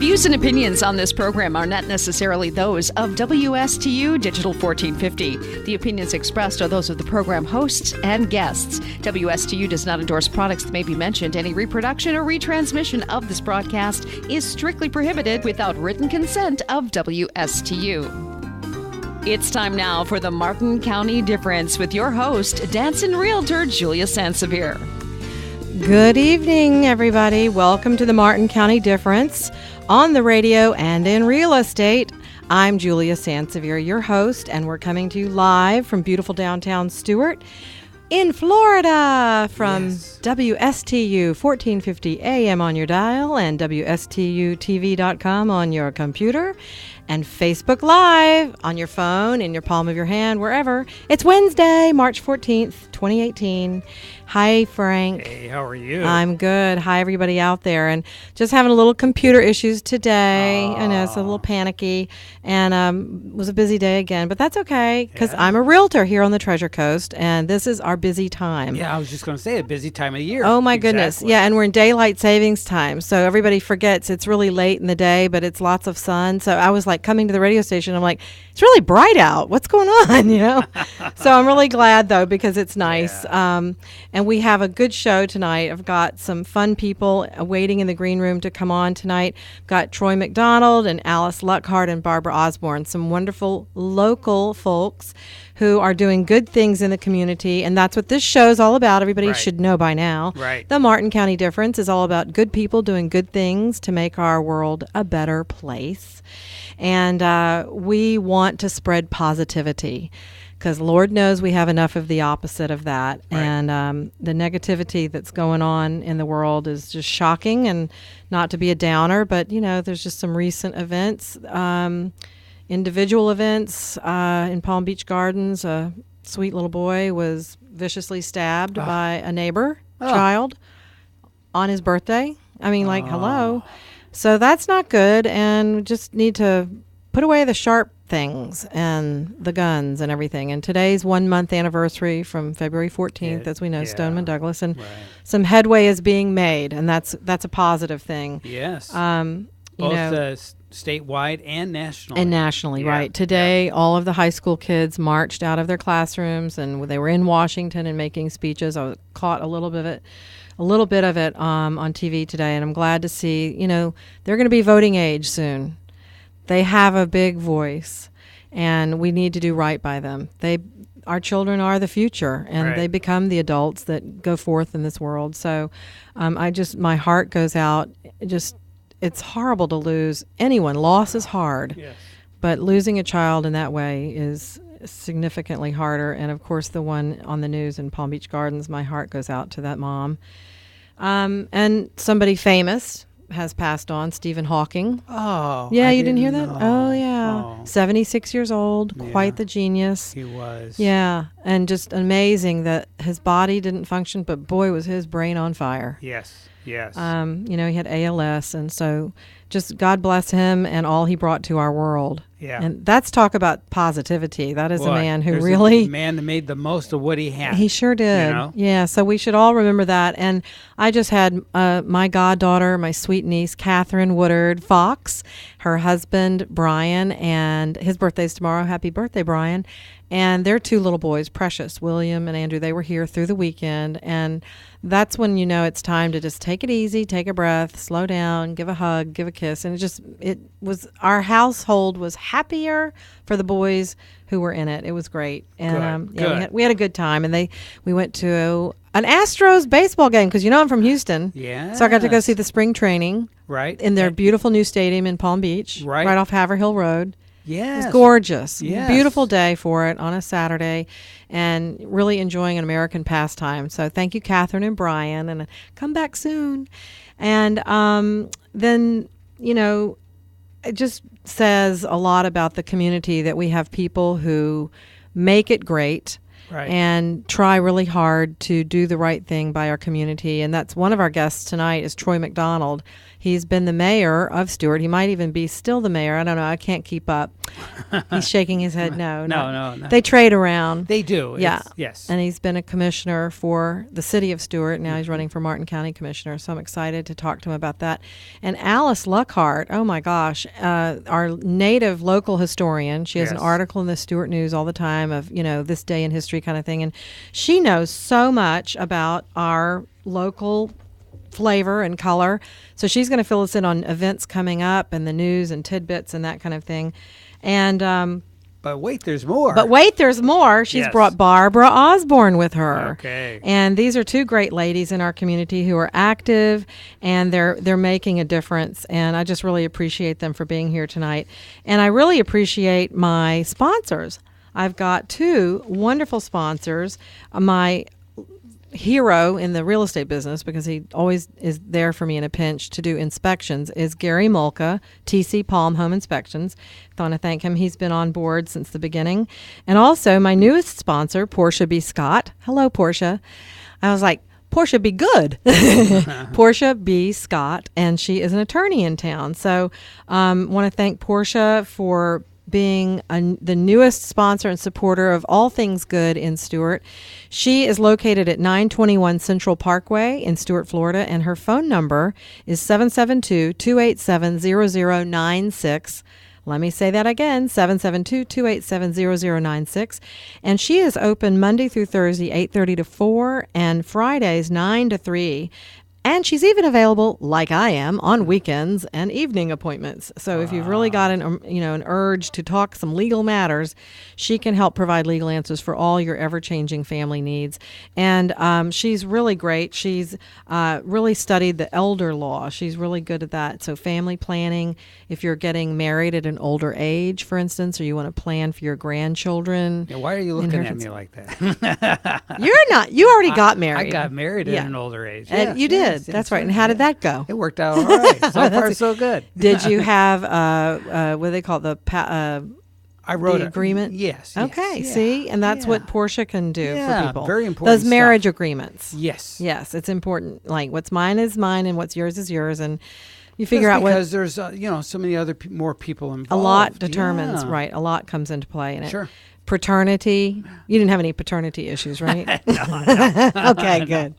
views and opinions on this program are not necessarily those of WSTU Digital 1450. The opinions expressed are those of the program hosts and guests. WSTU does not endorse products that may be mentioned. Any reproduction or retransmission of this broadcast is strictly prohibited without written consent of WSTU. It's time now for the Martin County Difference with your host, dancing realtor Julia Sansevier. Good evening, everybody. Welcome to the Martin County Difference on the radio and in real estate. I'm Julia Sansevier, your host, and we're coming to you live from beautiful downtown Stuart in Florida from WSTU 1450 AM on your dial and WSTUtv.com on your computer and Facebook Live on your phone, in your palm of your hand, wherever. It's Wednesday, March 14th, 2018. Hi, Frank. Hey, how are you? I'm good. Hi, everybody out there. And just having a little computer issues today. I know it's a little panicky, and it was a busy day again, but that's okay because I'm a realtor here on the Treasure Coast, and this is our busy time. Yeah, I was just going to say a busy time of year. Oh, my goodness. Yeah, and we're in daylight savings time, so everybody forgets it's really late in the day, but it's lots of sun. So I was like coming to the radio station, I'm like, it's really bright out. What's going on, you know? So I'm really glad, though, because it's nice. Yeah. And we have a good show tonight. I've got some fun people waiting in the green room to come on tonight. Got Troy McDonald and Alice Luckhart and Barbara Osborne, some wonderful local folks who are doing good things in the community, and that's what this show is all about. Everybody should know by now. Right. The Martin County Difference is all about good people doing good things to make our world a better place. And we want to spread positivity because Lord knows we have enough of the opposite of that. Right. And the negativity that's going on in the world is just shocking, and not to be a downer, but, you know, there's just some recent events, individual events in Palm Beach Gardens. A sweet little boy was viciously stabbed by a neighbor child on his birthday. I mean, like, hello. So that's not good, and we just need to put away the sharp things and the guns and everything. And today's 1 month anniversary from February 14th, as we know, Stoneman Douglas, and some headway is being made, and that's a positive thing. Yes. Both statewide and nationally. And nationally, right. Today, all of the high school kids marched out of their classrooms, and they were in Washington and making speeches. I caught a little bit of it on TV today, and I'm glad to see, you know, they're going to be voting age soon. They have a big voice, and we need to do right by them. Our children are the future, and they become the adults that go forth in this world. So my heart goes out. It's horrible to lose anyone. Loss is hard, but losing a child in that way is significantly harder. And of course, the one on the news in Palm Beach Gardens, my heart goes out to that mom. And somebody famous has passed on, Stephen Hawking. Oh, yeah, you didn't hear that? know. Oh, yeah. Oh. 76 years old, quite the genius. He was. Yeah, and just amazing that his body didn't function, but boy, was his brain on fire. Yes. You know, he had ALS, and so just God bless him and all he brought to our world. Yeah. And that's talk about positivity. That is a man who really... a man that made the most of what he had. He sure did. You know? Yeah, so we should all remember that. And I just had my goddaughter, my sweet niece, Catherine Woodard Fox, her husband, Brian, and his birthday's tomorrow. Happy birthday, Brian. And their two little boys, Precious, William and Andrew, they were here through the weekend. And that's when you know it's time to just take it easy, take a breath, slow down, give a hug, give a kiss. And our household was happier for the boys who were in it. It was great. And we had a good time. And we went to an Astros baseball game because, you know, I'm from Houston. Yeah. So I got to go see the spring training. Right. In their beautiful new stadium in Palm Beach. Right off Haverhill Road. Yes. It was gorgeous. Yes. Beautiful day for it on a Saturday, and really enjoying an American pastime. So thank you, Catherine and Brian, and come back soon. And then, you know, it just says a lot about the community that we have people who make it great. Right. And try really hard to do the right thing by our community. And that's one of our guests tonight is Troy McDonald. He's been the mayor of Stuart. He might even be still the mayor. I don't know. I can't keep up. He's shaking his head. No. They trade around. They do. Yeah. Yes. And he's been a commissioner for the city of Stuart. Now he's running for Martin County Commissioner. So I'm excited to talk to him about that. And Alice Luckhart, oh my gosh, our native local historian. She has an Yes. article in the Stuart News all the time of, this day in history kind of thing. And she knows so much about our local flavor and color. So she's going to fill us in on events coming up and the news and tidbits and that kind of thing. And But wait, there's more. there's more. She's Yes. brought Barbara Osborne with her. Okay. And these are two great ladies in our community who are active, and they're making a difference. And I just really appreciate them for being here tonight. And I really appreciate my sponsors. I've got two wonderful sponsors. My hero in the real estate business, because he always is there for me in a pinch to do inspections, is Gary Molka, TC Palm Home Inspections. I want to thank him. He's been on board since the beginning. And also my newest sponsor, Portia B. Scott. Hello, Portia. I was like, Portia be good. Portia B. Scott, and she is an attorney in town. So want to thank Portia for being the newest sponsor and supporter of all things good in Stuart. She is located at 921 Central Parkway in Stuart, Florida, and her phone number is 772-287-0096. Let me say that again, 772-287-0096. And she is open Monday through Thursday, 8:30 to 4, and Fridays, 9 to 3. And she's even available, like I am, on weekends and evening appointments. So if you've really got an urge to talk some legal matters, she can help provide legal answers for all your ever-changing family needs. And she's really great. She's really studied the elder law. She's really good at that. So family planning, if you're getting married at an older age, for instance, or you want to plan for your grandchildren. Yeah, why are you looking at me like that? You're not. You already got married. I got married at Yeah. an older age. And you did. That's right. And how did that go? It worked out all right. So far, so good. Did you have what do they call it, I wrote the agreement? Yes. Okay. Yes, yeah, see, and that's what yeah. Portia can do Yeah, for people. very important Those marriage stuff. agreements. Yes. Yes, it's important. Like what's mine is mine, and what's yours is yours, and you figure That's out what because there's so many other more people involved. a lot determines. Yeah. Right, a lot comes into play in it. Sure. Paternity. You didn't have any paternity issues, right? No. Okay, good.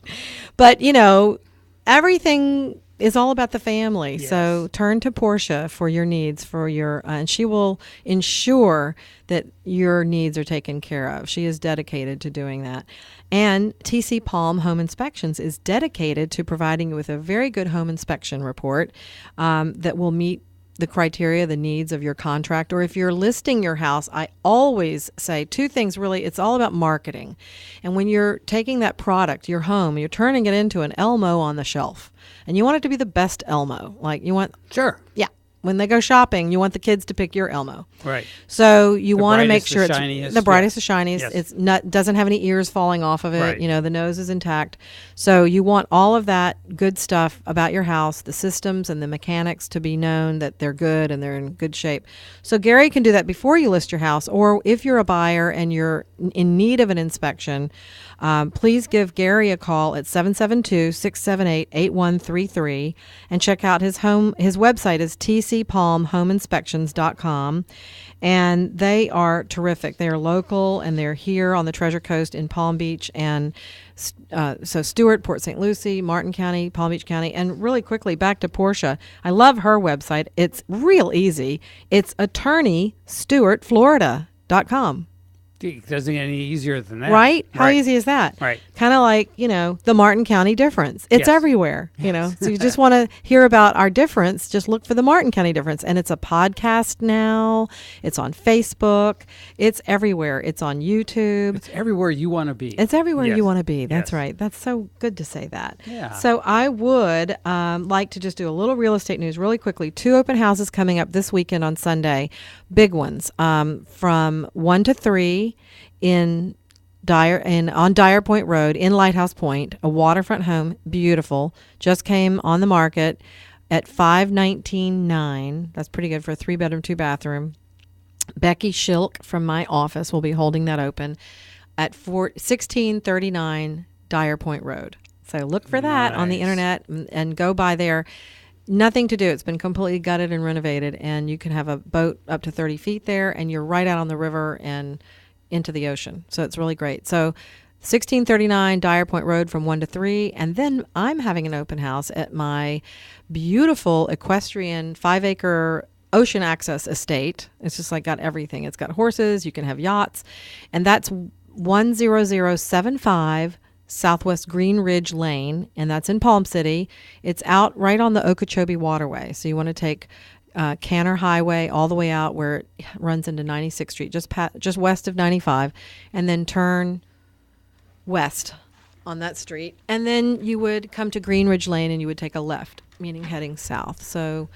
But everything is all about the family. Yes. So turn to Portia for your needs, and she will ensure that your needs are taken care of. She is dedicated to doing that. And TC Palm Home Inspections is dedicated to providing you with a very good home inspection report that will meet the criteria, the needs of your contract. Or if you're listing your house, I always say two things really. It's all about marketing. And when you're taking that product, your home, you're turning it into an Elmo on the shelf. And you want it to be the best Elmo. Like you want, Sure. yeah. When they go shopping, you want the kids to pick your Elmo. Right. So you want to make brightest, sure the it's shiniest, the brightest, yes. the shiniest. Yes. It's not doesn't have any ears falling off of it. Right. The nose is intact. So you want all of that good stuff about your house, the systems and the mechanics to be known that they're good and they're in good shape. So Gary can do that before you list your house, or if you're a buyer and you're in need of an inspection, please give Gary a call at 772-678-8133 and check out his website is tcpalmhomeinspections.com, and they are terrific. They are local and they're here on the Treasure Coast in Palm Beach, and so Stuart, Port St. Lucie, Martin County, Palm Beach County. And really quickly back to Portia, I love her website. It's real easy. It's attorneystuartflorida.com. It doesn't get any easier than that. Right? How easy is that? Right. Kind of like, the Martin County difference. It's Yes. everywhere, So you just want to hear about our difference, just look for the Martin County difference. And it's a podcast now. It's on Facebook. It's everywhere. It's on YouTube. It's everywhere you want to be. It's everywhere Yes. you want to be. That's Yes. right. That's so good to say that. Yeah. So I would like to just do a little real estate news really quickly. 2 open houses coming up this weekend on Sunday. Big ones from 1 to 3 on Dyer Point Road in Lighthouse Point, a waterfront home, beautiful. Just came on the market at $519,900. That's pretty good for a 3-bedroom, 2-bathroom. Becky Schilk from my office will be holding that open at 1639 Dyer Point Road. So look for that on the Nice. internet and go by there. Nothing to do. It's been completely gutted and renovated, and you can have a boat up to 30 feet there, and you're right out on the river and into the ocean. So it's really great. So 1639 Dyer Point Road from 1 to 3. And then I'm having an open house at my beautiful equestrian 5-acre ocean access estate. It's just like got everything. It's got horses. You can have yachts. And that's 10075 Southwest Green Ridge Lane, and that's in Palm City. It's out right on the Okeechobee Waterway. So you want to take Canner Highway all the way out where it runs into 96th Street, just west of 95, and then turn west on that street. And then you would come to Green Ridge Lane and you would take a left, meaning heading south. So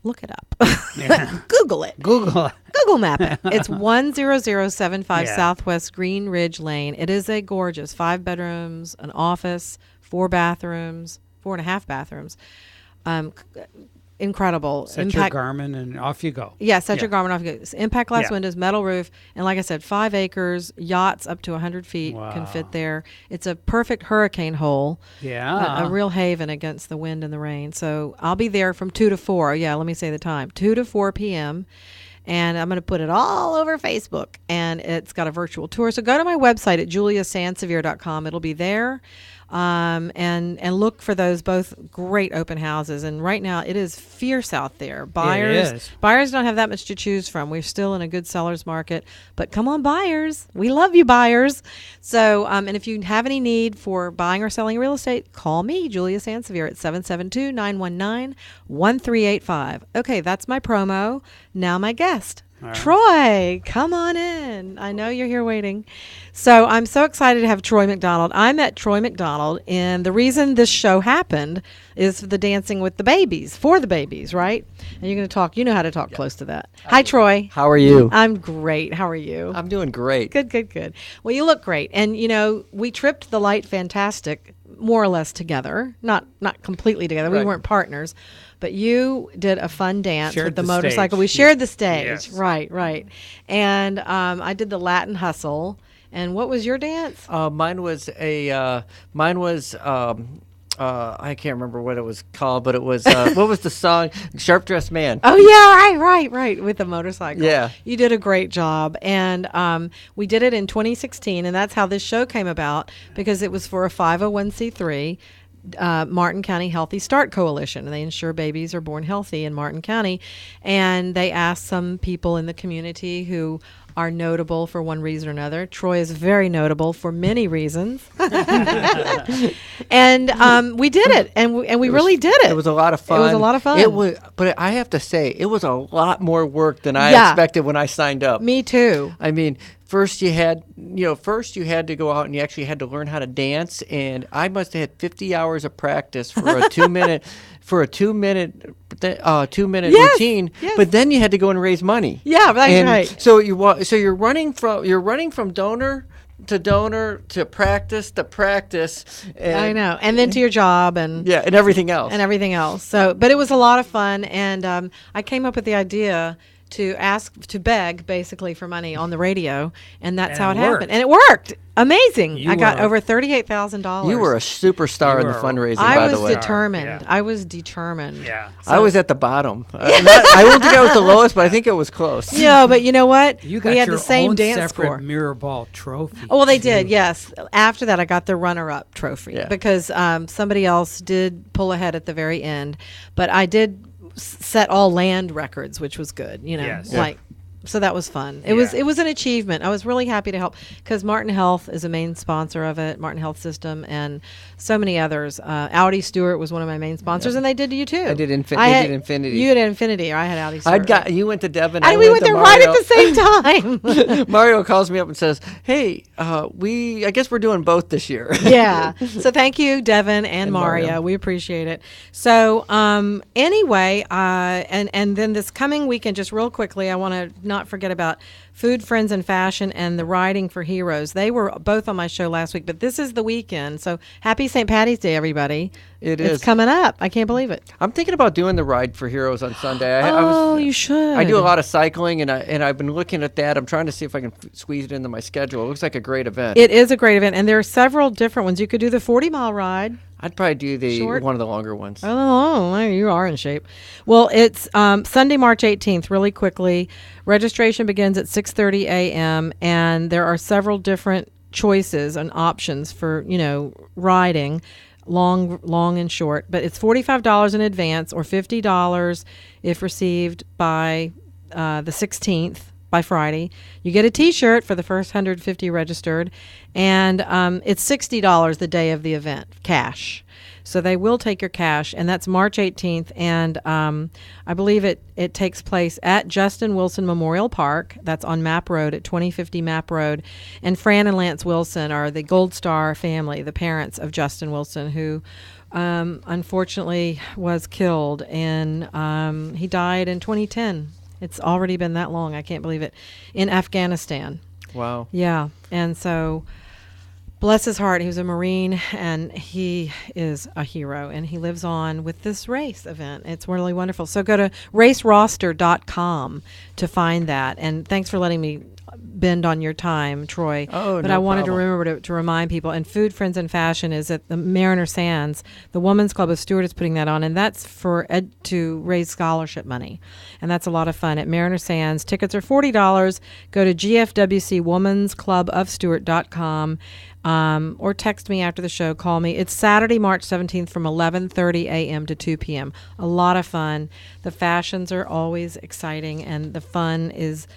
look it up. Yeah. Google it. Google. Google map it. It's 10075 Yeah. Southwest Green Ridge Lane. It is a gorgeous 5 bedrooms, an office, 4 bathrooms, 4.5 bathrooms. Incredible. Set your Garmin and off you go. Yeah, set Yeah. your Garmin off. Impact glass Yeah. windows, metal roof, and like I said, 5 acres, yachts up to 100 feet can Wow. fit there. It's a perfect hurricane hole. Yeah. A real haven against the wind and the rain. So I'll be there from 2 to 4. Yeah, let me say the time. 2 to 4 p.m. And I'm going to put it all over Facebook. And it's got a virtual tour. So go to my website at juliasansevier.com. It'll be there. And look for those both great open houses. And right now it is fierce out there. Buyers don't have that much to choose from. We're still in a good seller's market, but come on, buyers. We love you, buyers. So, and if you have any need for buying or selling real estate, call me, Julia Sansevier, at 772-919-1385. Okay, that's my promo. Now my guest. All right. Troy, come on in. I know you're here waiting. So I'm so excited to have Troy McDonald. I met Troy McDonald, and the reason this show happened is the Dancing with the Babies, for the babies, right? And you're going to talk, you know how to talk close to that. Hi, Troy. How are you? I'm great. How are you? I'm doing great. Good. Well, you look great. And, you know, we tripped the Light Fantastic more or less together, not completely together. We Right. weren't partners. But you did a fun dance Shared with the the motorcycle. stage. We shared the stage. Yes. Right. And I did the Latin Hustle. And what was your dance? Mine was I can't remember what it was called, but it was what was the song? Sharp Dressed Man. Oh, yeah, right. With the motorcycle. Yeah. You did a great job. And we did it in 2016. And that's how this show came about, because it was for a 501c3. Martin County Healthy Start Coalition, and they ensure babies are born healthy in Martin County. And they asked some people in the community who are notable for one reason or another. Troy is very notable for many reasons. And we did it, and we really did it. It was a lot of fun. It was a lot of fun. It was, but I have to say, it was a lot more work than I Yeah. expected when I signed up. Me too. I mean, first you had to go out and you actually had to learn how to dance, and I must have had 50 hours of practice for a 2-minute Yes, routine. yes. But then you had to go and raise money. Yeah, that's and right. So you're running from donor to practice to practice. And, I know. And then to your job and Yeah, and everything else. everything else. So, but it was a lot of fun, and I came up with the idea to beg basically for money on the radio, and that's And how it it worked. happened. And it worked. Amazing. You I got were- over $38,000. You were a superstar You in the were- fundraising, I by was the way. determined. Yeah. I was determined. Yeah. I was at the bottom. I don't think I was the lowest, but I think it was close. No, but you know what? You got we had your the same own dance separate score. mirror ball trophy. Oh, well, they did, yes. After that, I got the runner-up trophy Yeah. because somebody else did pull ahead at the very end. But I did set all land records, which was good. You know, Yes. Yeah. so that was fun. Yeah. It was an achievement. I was really happy to help because Martin Health is a main sponsor of it, Martin Health System, and so many others. Audi Stewart was one of my main sponsors, and they did you too. I did they did Infinity. You had Infinity, or I had Audi Stewart. You went to Devon. And we went there right at the same time. Mario calls me up and says, "Hey, I guess we're doing both this year." Yeah. So thank you, Devin and Mario. Mario. We appreciate it. So anyway, and then this coming weekend, just real quickly, I want to not forget about Food, Friends, and Fashion and the Riding for Heroes. They were both on my show last week, but this is the weekend. So happy St. Patty's Day, everybody. It It's is. coming up. I can't believe it. I'm thinking about doing the Ride for Heroes on Sunday. You should. I do a lot of cycling, and I've been looking at that. I'm trying to see if I can squeeze it into my schedule. It looks like a great event. It is a great event, and there are several different ones. You could do the 40-mile ride. I'd probably do Short? one of the longer ones. Oh, you are in shape. Well, it's Sunday, March 18th, really quickly. Registration begins at 6:30 a.m., and there are several different choices and options for, riding, long and short. But it's $45 in advance or $50 if received by the 16th. By Friday. You get a T-shirt for the first 150 registered, and it's $60 the day of the event, cash. So they will take your cash, and that's March 18th, and I believe it takes place at Justin Wilson Memorial Park. That's on Map Road at 2050 Map Road, and Fran and Lance Wilson are the Gold Star family, the parents of Justin Wilson, who unfortunately was killed, and he died in 2010. It's already been that long. I can't believe it. In Afghanistan. Wow. Yeah. And so, bless his heart, he was a Marine, and he is a hero, and he lives on with this race event. It's really wonderful. So go to raceroster.com to find that. And thanks for letting me bend on your time, Troy. Oh, but no I wanted problem. to remember to remind people. And Food, Friends, and Fashion is at the Mariner Sands. The Women's Club of Stewart is putting that on, and that's for to raise scholarship money. And that's a lot of fun at Mariner Sands. Tickets are $40. Go to gfwcwomansclubofstewart.com or text me after the show. Call me. It's Saturday, March 17th from 11:30 a.m. to 2 p.m. A lot of fun. The fashions are always exciting, and the fun is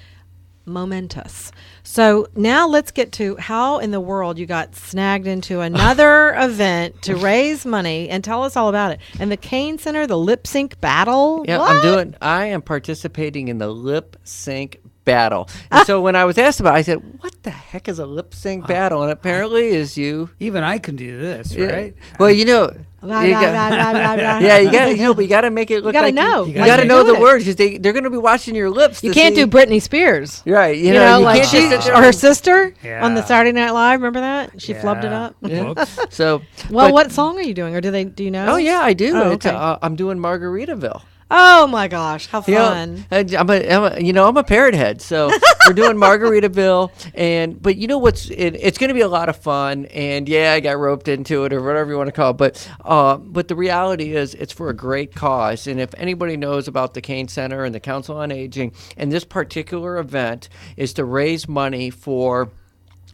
momentous. So now let's get to how in the world you got snagged into another event to raise money, and tell us all about it. And the Kane Center, the lip sync battle. Yeah, What? I am participating in the lip sync battle. And so when I was asked about it, I said, what the heck is a lip sync battle? And apparently is you. Even I can do this, Yeah. right? Well, you know. Blah, you blah, got- blah, blah, blah, blah. Yeah, you got but you got to make it look gotta like know. You You like got to you're know the doing it. words because they're going to be watching your lips. You to can't see- do Britney Spears. Right. You You know, know, you like can't she just sit or there her and- sister Yeah. on the Saturday Night Live. Remember that? She flubbed it Yeah. up. Whoops. So. Well, but- what song are you doing, or do you know? Oh yeah, I do. Oh, It's, okay. I'm doing Margaritaville. Oh my gosh, how You know, fun! I'm a parrot head, so we're doing Margaritaville, but you know it's going to be a lot of fun, and yeah, I got roped into it or whatever you want to call it, but the reality is it's for a great cause, and if anybody knows about the Kane Center and the Council on Aging, and this particular event is to raise money for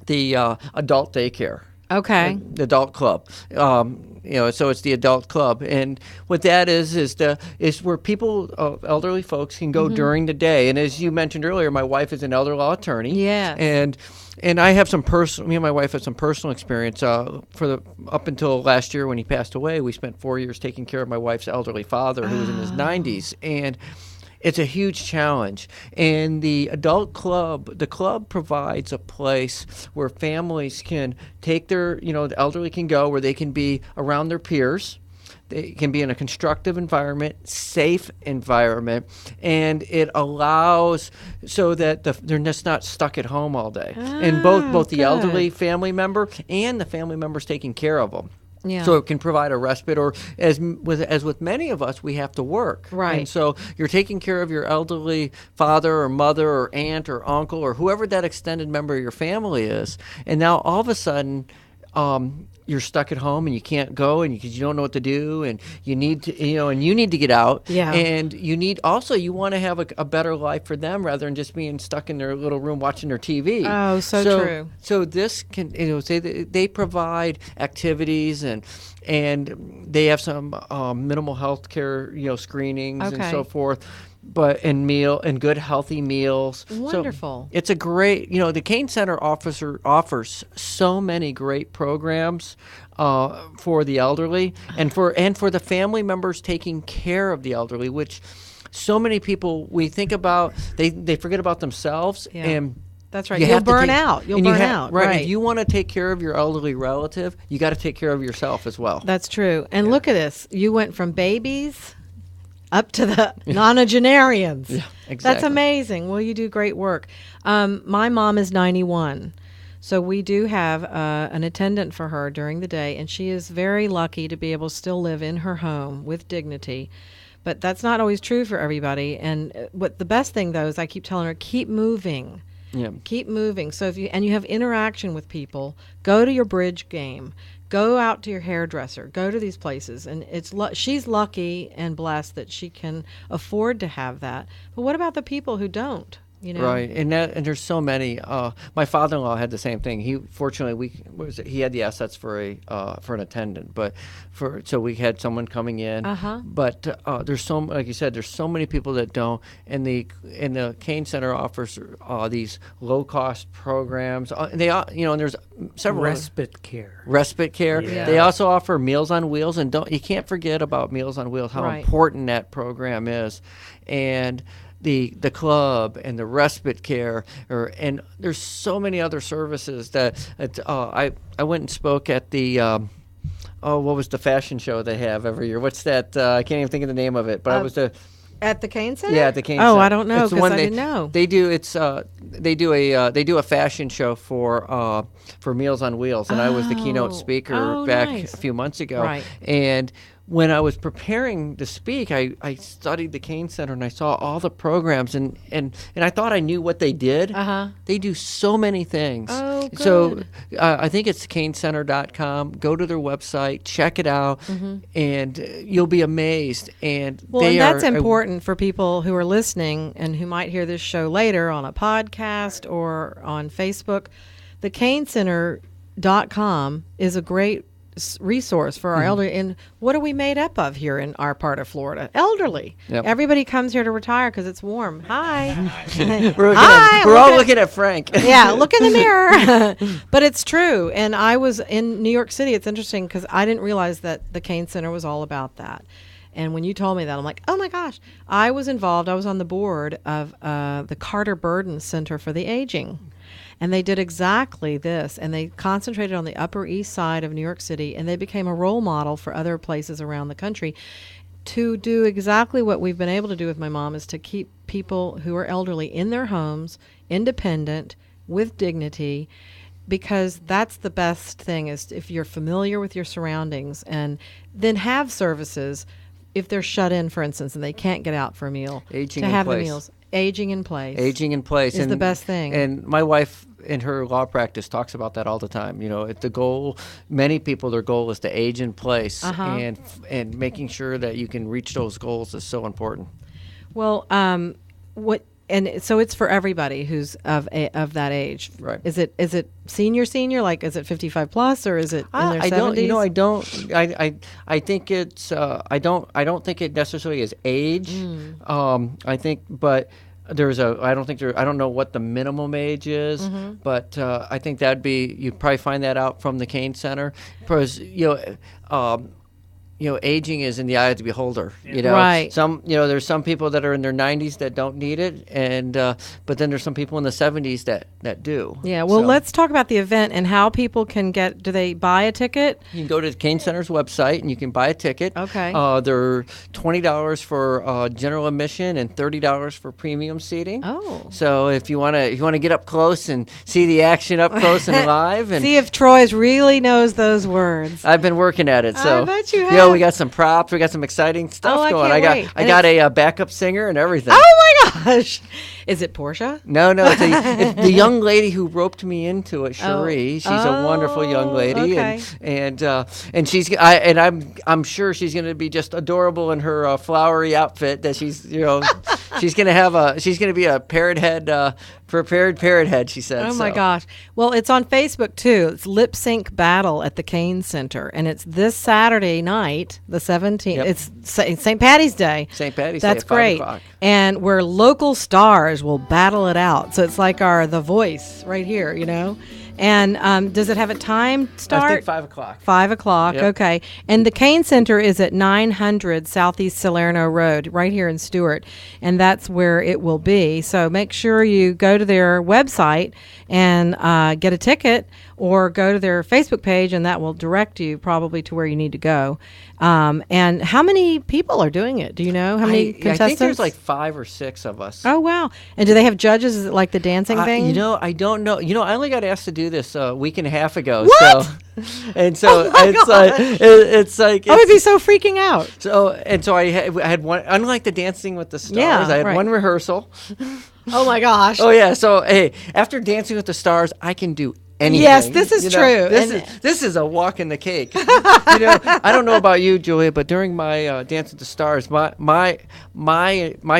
the adult daycare. Okay. The adult club, so it's the adult club, and what that is where people, elderly folks, can go during the day. And as you mentioned earlier, my wife is an elder law attorney. Yes. And I have some me and my wife have some personal experience. Up until last year when he passed away, we spent 4 years taking care of my wife's elderly father, who was in his 90s, and it's a huge challenge. And the adult club, the club provides a place where families can take the elderly can go where they can be around their peers. They can be in a constructive environment, safe environment, and it allows so that they're just not stuck at home all day. And both the good. elderly family member and the family members taking care of them. Yeah. So it can provide a respite, or as with many of us, we have to work. Right. And so you're taking care of your elderly father or mother or aunt or uncle or whoever that extended member of your family is, and now all of a sudden, you're stuck at home and you can't go, and because you don't know what to do, and you need to get out. Yeah. And you want to have a better life for them rather than just being stuck in their little room watching their TV. Oh, so true. So this can, say they provide activities and they have some minimal health care, screenings and Okay. so forth. But and good healthy meals. Wonderful. So it's a great, the Kane Center offers so many great programs for the elderly and for the family members taking care of the elderly, which so many people we think about, they forget about themselves. Yeah. And That's right. you You'll have to burn take- out. You'll and you burn have- out. Right. Right. If you want to take care of your elderly relative, you got to take care of yourself as well. That's true. And look at this. You went from babies up to the nonagenarians. Yeah, That's exactly. amazing. Well, you do great work. My mom is 91. So we do have an attendant for her during the day, and she is very lucky to be able to still live in her home with dignity. But that's not always true for everybody. And what the best thing, though, is I keep telling her, keep moving. Yeah. Keep moving. So if you have interaction with people, go to your bridge game, Go out to your hairdresser. Go to these places, and she's lucky and blessed that she can afford to have that. But what about the people who don't? You know? Right, and there's so many. My father-in-law had the same thing. He fortunately he had the assets for an attendant, but so we had someone coming in. But there's like you said, there's so many people that don't. And the Cain Center offers these low-cost programs. And there's several Respite care. Respite care. Yeah. They also offer Meals on Wheels, and you can't forget about Meals on Wheels. How Right. important that program is, and the club and the respite care, and there's so many other services that I went and spoke at the what was the fashion show they have every year? What's that? I can't even think of the name of it, but I was at the Cain Center. Yeah, at the Cain Oh, Center. I don't know It's the because one I didn't know. They do a fashion show for Meals on Wheels, and I was the keynote speaker back nice. a few months ago. Right. And when I was preparing to speak, I studied the Cain Center and I saw all the programs, and I thought I knew what they did. They do so many things. Oh, good. So I think it's CainCenter.com. Go to their website, check it out, and you'll be amazed. And that's important for people who are listening and who might hear this show later on a podcast or on Facebook. The CainCenter.com is a great resource for our elderly. And what are we made up of here in our part of Florida? Elderly. Yep. Everybody comes here to retire because it's warm. Hi. We're all looking at Frank. Yeah, look in the mirror. But it's true. And I was in New York City. It's interesting because I didn't realize that the Cain Center was all about that. And when you told me that, I'm like, oh my gosh. I was involved. I was on the board of the Carter Burden Center for the Aging. And they did exactly this, and they concentrated on the Upper East Side of New York City, and they became a role model for other places around the country to do exactly what we've been able to do with my mom, is to keep people who are elderly in their homes, independent, with dignity, because that's the best thing, is if you're familiar with your surroundings, and then have services if they're shut in, for instance, and they can't get out for a meal. Aging to in have place. the meals. Aging in place. Aging in place is the best thing. And my wife, in her law practice, talks about that all the time. You know, the goal, many people, their goal is to age in place, and making sure that you can reach those goals is so important. Well, so it's for everybody who's of that age. Right. Is it senior? Like, is it 55 plus, or is it in their 70s? I think it's. I don't think it necessarily is age. I think, but I don't know what the minimum age is, but I think that'd be. You'd probably find that out from the Cain Center, because aging is in the eye of the beholder. Right. There's some people that are in their 90s that don't need it, and but then there's some people in the 70s that do. Yeah. Well, let's talk about the event and how people can get. Do they buy a ticket? You can go to the Cain Center's website and you can buy a ticket. Okay. They're $20 for general admission and $30 for premium seating. Oh. So if you want to get up close and see the action up close and live, and see if Troy's really knows those words. I've been working at it. So I bet you have. we got some props. We got some exciting stuff going. Can't wait. I got a backup singer and everything. Oh my gosh! Is it Portia? No, it's the young lady who roped me into it, Cherie. She's a wonderful young lady, okay. and I'm sure she's going to be just adorable in her flowery outfit that she's she's going to be a parrot head, prepared parrot head. She said. Oh my gosh! Well, it's on Facebook too. It's Lip Sync Battle at the Cain Center, and it's this Saturday night, the 17th. Yep. It's St. Patty's Day. St. Patty's Day. That's at great. 5:00. And where local stars will battle it out. So it's like The Voice right here, And does it have a time start? I think 5:00. 5:00. Yep. Okay. And the Cain Center is at 900 Southeast Salerno Road, right here in Stuart, and that's where it will be. So make sure you go to their website and get a ticket, or go to their Facebook page, and that will direct you probably to where you need to go. And how many people are doing it? Do you know how many contestants? I think there's like 5 or 6 of us. Oh wow! And do they have judges? Is it like the dancing thing? I don't know. I only got asked to do this a week and a half ago. What? So Oh my God. it's like I would be so freaking out. So I had one. Unlike the Dancing with the Stars, Yeah, I had right. one rehearsal. Oh my gosh! Oh yeah. So hey, after Dancing with the Stars, I can do anything. Yes, this is You know, true. This is a walk in the cake. I don't know about you, Julia, but during my Dance with the Stars, my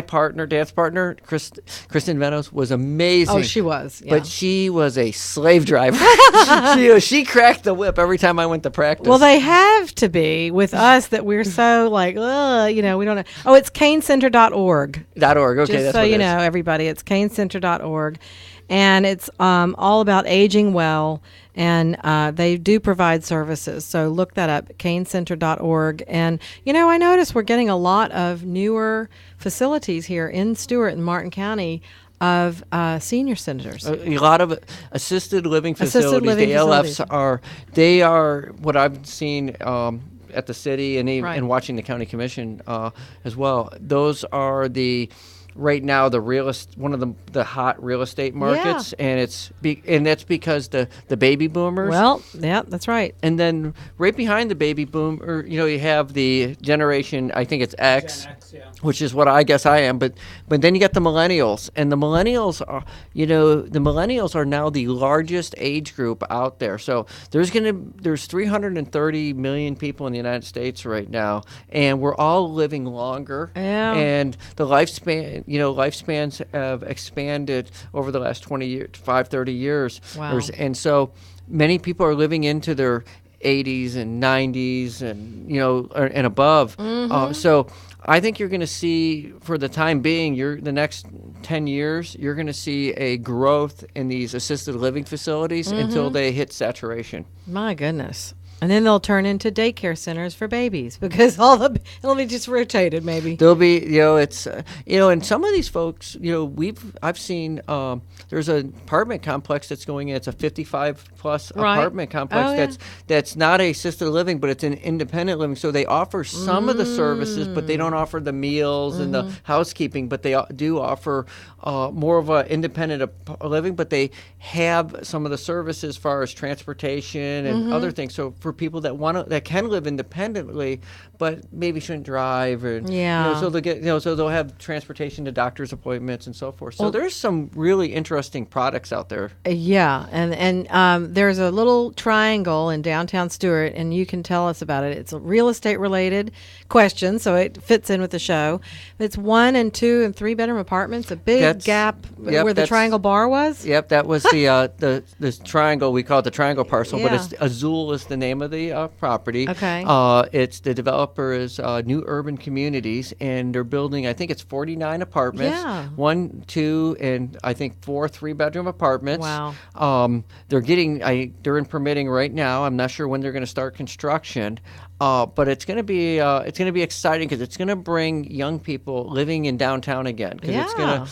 partner, dance partner, Kristen Venos, was amazing. Oh, she was. Yeah. But she was a slave driver. she cracked the whip every time I went to practice. Well, they have to be with us that we're so like, ugh, we don't know. Oh, it's canecenter.org. .org. Okay, Just that's so what you it is. know, everybody, it's canecenter.org. And it's all about aging well, and they do provide services. So look that up, canecenter.org. And, I noticed we're getting a lot of newer facilities here in Stewart and Martin County of senior centers. A lot of assisted living facilities. living the ALFs facilities. they are what I've seen at the city and even Right. and watching the county commission as well. Those are right now the one of the hot real estate markets, and that's because the baby boomers. Well, yeah, that's right. And then right behind the baby boomer, you have the generation. I think it's X, Gen X, yeah. which is what I guess I am. But then you got the millennials, and the millennials are now the largest age group out there. So there's 330 million people in the United States right now, and we're all living longer. Yeah. And the lifespans have expanded over the last 30 years. Wow. And so many people are living into their 80s and 90s and and above. So I think you're going to see, for the time being, the next 10 years, you're going to see a growth in these assisted living facilities until they hit saturation. My goodness. And then they'll turn into daycare centers for babies because it'll be just rotated maybe. There'll be, and some of these folks, I've seen, there's an apartment complex that's going in. It's a 55 plus Right. apartment complex that's not a assisted living, but it's an independent living. So they offer some of the services, but they don't offer the meals and the housekeeping, but they do offer more of an independent living, but they have some of the services as far as transportation and other things. So for people that can live independently, but maybe shouldn't drive, so they'll get, so they'll have transportation to doctor's appointments and so forth. So there's some really interesting products out there. Yeah, and there's a little triangle in downtown Stewart, and you can tell us about it. It's a real estate related question, so it fits in with the show. It's 1 and 2 and 3 bedroom apartments, a big gap where the Triangle Bar was. Yep, that was the triangle. We call it the triangle parcel, but Yeah. it's Azul is the name of the property. Okay. It's the developer is New Urban Communities, and they're building, I think it's 49 apartments. Yeah. 1, 2, and I think 4 3-bedroom apartments. Wow. They're in permitting right now. I'm not sure when they're going to start construction. But it's going to be exciting because it's going to bring young people living in downtown again. Cause it's going to,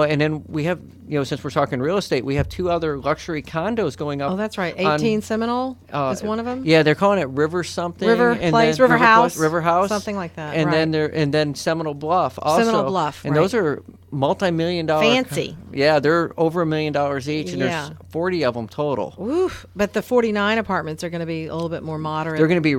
and then we have, since we're talking real estate, we have 2 other luxury condos going up. Oh, that's right. 18 Seminole is one of them. Yeah, they're calling it River something. River and Place, then River House. River House, something like that. And right. then Seminole Bluff also. Seminole Bluff, and right. those are multi-million-dollar. Fancy. Yeah, they're over $1 million each, and Yeah. there's 40 of them total. Oof. But the 49 apartments are going to be a little bit more moderate. They're going to be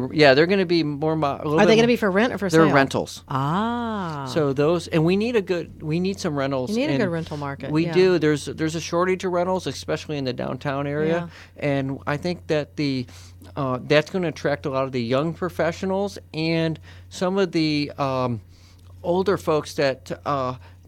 more. Are they going to be for rent or for sale? They're rentals. Ah. So those, and we need some rentals. You need a and good rental market. We yeah. do. There's a shortage of rentals, especially in the downtown area, and I think that that's going to attract a lot of the young professionals and some of the older folks that.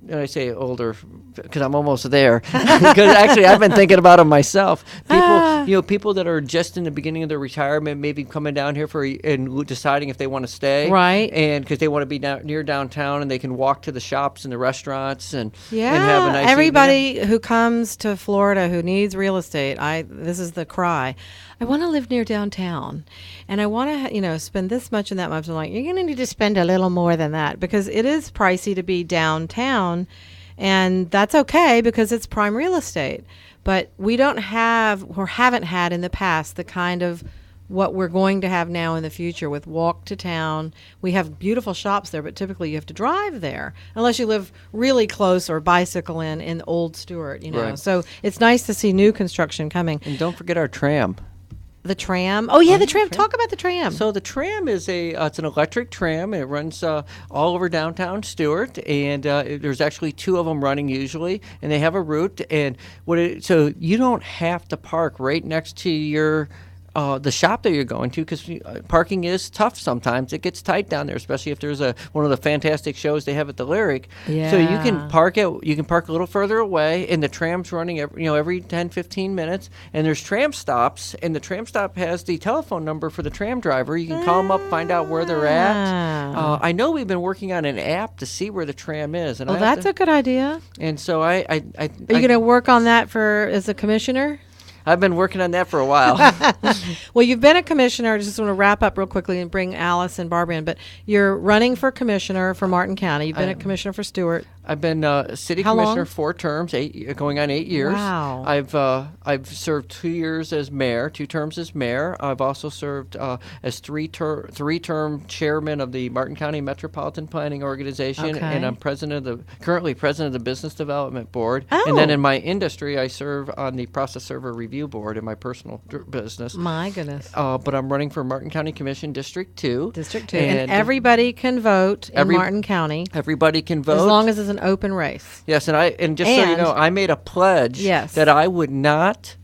And I say older because I'm almost there. Because actually, I've been thinking about them myself. People that are just in the beginning of their retirement, maybe coming down here and deciding if they want to stay, right? And because they want to be near downtown and they can walk to the shops and the restaurants and have a nice everybody evening. who comes to Florida who needs real estate, this is the cry. I want to live near downtown, and I want to, spend this much and that much. I'm like, you're going to need to spend a little more than that because it is pricey to be downtown, and that's okay because it's prime real estate. But we don't have or haven't had in the past the kind of what we're going to have now in the future with walk to town. We have beautiful shops there, but typically you have to drive there unless you live really close or bicycle in Old Stewart, Right. So it's nice to see new construction coming. And don't forget our tram. The tram. Oh yeah, the tram. Talk about the tram. So the tram is it's an electric tram. It runs all over downtown Stewart, and there's actually 2 of them running usually, and they have a route. And so you don't have to park right next to your the shop that you're going to, because parking is tough sometimes. It gets tight down there, especially if there's one of the fantastic shows they have at the Lyric. Yeah. So you can park a little further away, and the tram's running every 10, 15 minutes. And there's tram stops, and the tram stop has the telephone number for the tram driver. You can call them up, find out where they're at. I know we've been working on an app to see where the tram is. And That's a good idea. And so Are you going to work on that as a commissioner? I've been working on that for a while. Well, you've been a commissioner. I just want to wrap up real quickly and bring Alice and Barbara in. But you're running for commissioner for Martin County. You've been a commissioner for Stewart. I've been city How commissioner long? 4 terms, going on 8 years. Wow. I've served 2 years as mayor, 2 terms as mayor. I've also served as three-term chairman of the Martin County Metropolitan Planning Organization, Okay. and I'm currently president of the Business Development Board. Oh. And then in my industry, I serve on the Process Server Review Board in my personal business. My goodness. But I'm running for Martin County Commission District 2. District 2. And everybody can vote in Martin County. Everybody can vote. As long as it's an open race. Yes, and just so you know, I made a pledge that I would not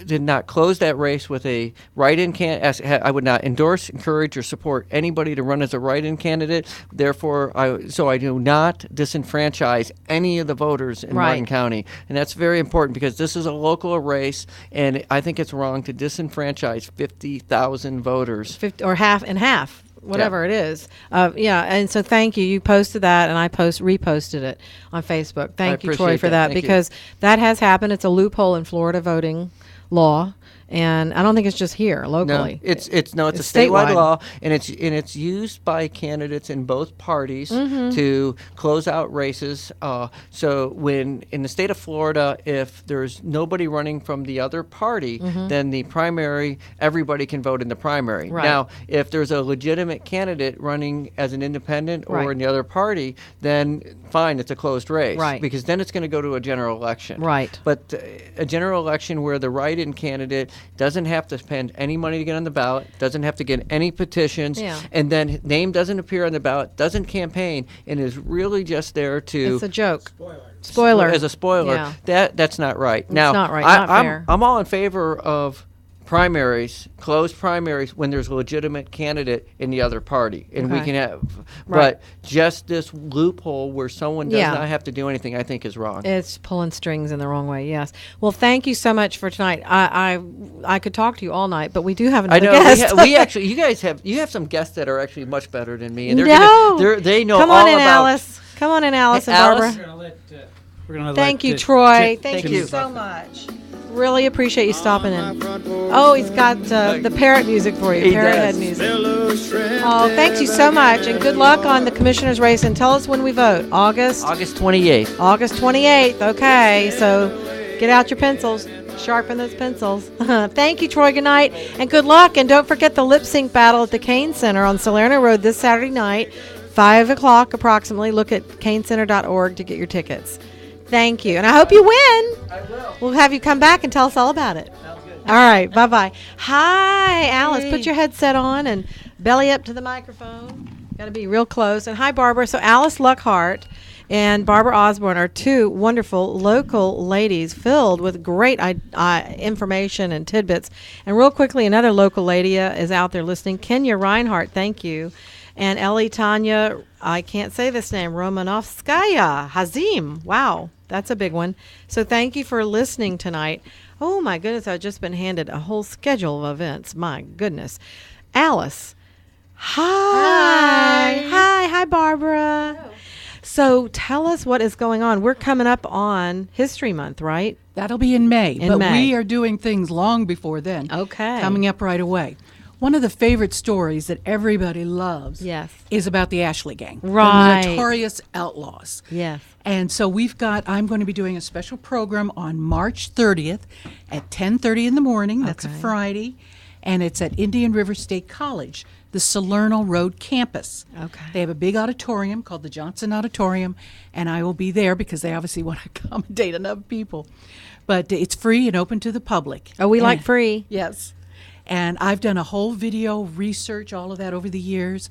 did not close that race with a write-in candidate. I would not endorse, encourage, or support anybody to run as a write-in candidate. Therefore, I do not disenfranchise any of the voters in Martin County, and that's very important because this is a local race, and I think it's wrong to disenfranchise 50,000 voters. 50 or half and half. Whatever it is. And so thank you. You posted that, and I reposted it on Facebook. Thank you, Troy, for that, because that has happened. It's a loophole in Florida voting law, and I don't think it's just here locally. No, it's a statewide law, and it's used by candidates in both parties to close out races. So when in the state of Florida, if there's nobody running from the other party, then the primary, everybody can vote in the primary. Right. Now, if there's a legitimate candidate running as an independent or in the other party, then fine, it's a closed race. Right. Because then it's going to go to a general election. Right. But a general election where the write-in candidate doesn't have to spend any money to get on the ballot, doesn't have to get any petitions, and then name doesn't appear on the ballot, doesn't campaign, and is really just there to... It's a joke. Spoiler. As a spoiler. Yeah. That's not right. It's not right. Not fair. I'm all in favor of primaries, closed primaries, when there's a legitimate candidate in the other party, and we can have. But just this loophole where someone does not have to do anything, I think, is wrong. It's pulling strings in the wrong way. Yes. Well, thank you so much for tonight. I could talk to you all night, but we do have another guest. We actually, you have some guests that are actually much better than me, and they know Come all on in, about. Alice. Come on in, Alice and Alice? Barbara. We're gonna Thank you, Troy. Thank Thank you you so much. Really appreciate you stopping in. Oh, he's got the parrot music for you. He Parrot does. head music. Oh, thank you so much, and good luck on the commissioner's race. And tell us when we vote. August 28th. August 28th. Okay, so get out your pencils. Sharpen those pencils. Thank you, Troy. Good night, and good luck. And don't forget the lip sync battle at the Kane Center on Salerno Road this Saturday night, 5 o'clock approximately. Look at canecenter.org to get your tickets. Thank you. And I hope you win. I will. We'll have you come back and tell us all about it. Sounds good. All right. Bye-bye. Hi, Alice. Put your headset on and belly up to the microphone. Got to be real close. And hi, Barbara. So Alice Luckhart and Barbara Osborne are 2 wonderful local ladies filled with great information and tidbits. And real quickly, another local lady is out there listening. Kenya Reinhardt, thank you. And Ellie Tanya, I can't say this name, Romanovskaya Hazim. Wow, that's a big one. So thank you for listening tonight. Oh, my goodness, I've just been handed a whole schedule of events. My goodness. Alice. Hi. Hi, Barbara. Hello. So tell us what is going on. We're coming up on History Month, right? That'll be in May. In May. We are doing things long before then. Okay. Coming up right away. One of the favorite stories that everybody loves is about the Ashley Gang. Right. The notorious outlaws. Yes. And so I'm going to be doing a special program on March 30th at 10:30 in the morning. That's a Friday. And it's at Indian River State College, the Salerno Road campus. Okay. They have a big auditorium called the Johnson Auditorium, and I will be there because they obviously want to accommodate enough people. But it's free and open to the public. Oh, we like free. Yes. And I've done a whole video research, all of that over the years,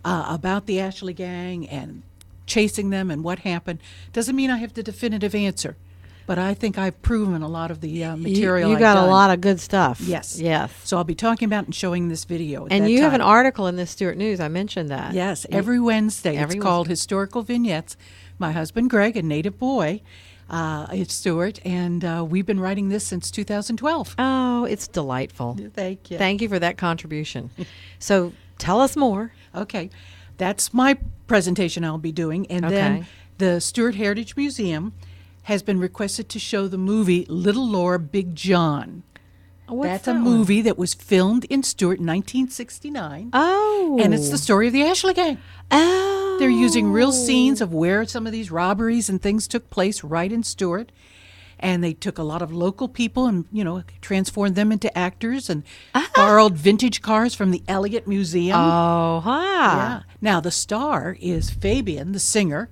about the Ashley Gang and chasing them and what happened. Doesn't mean I have the definitive answer, but I think I've proven a lot of the material. You got I've a done. lot of good stuff. Yes. Yes. So I'll be talking about and showing this video. At And that you have an time. article in the Stewart News. I mentioned that. Yes, every Wednesday. Every It's called Historical Vignettes. My husband, Greg, a native boy, is Stewart, and we've been writing this since 2012. Oh, it's delightful. Thank you. Thank you for that contribution. So tell us more. Okay, that's my presentation I'll be doing, and Okay. then the Stewart Heritage Museum has been requested to show the movie Little Laura, Big John. What's That's that a one? movie that was filmed in Stewart in 1969, Oh. and it's the story of the Ashley Gang. Oh. They're using real scenes of where some of these robberies and things took place right in Stewart. And they took a lot of local people and, transformed them into actors and borrowed vintage cars from the Elliott Museum. Oh, huh. Yeah. Now, the star is Fabian, the singer.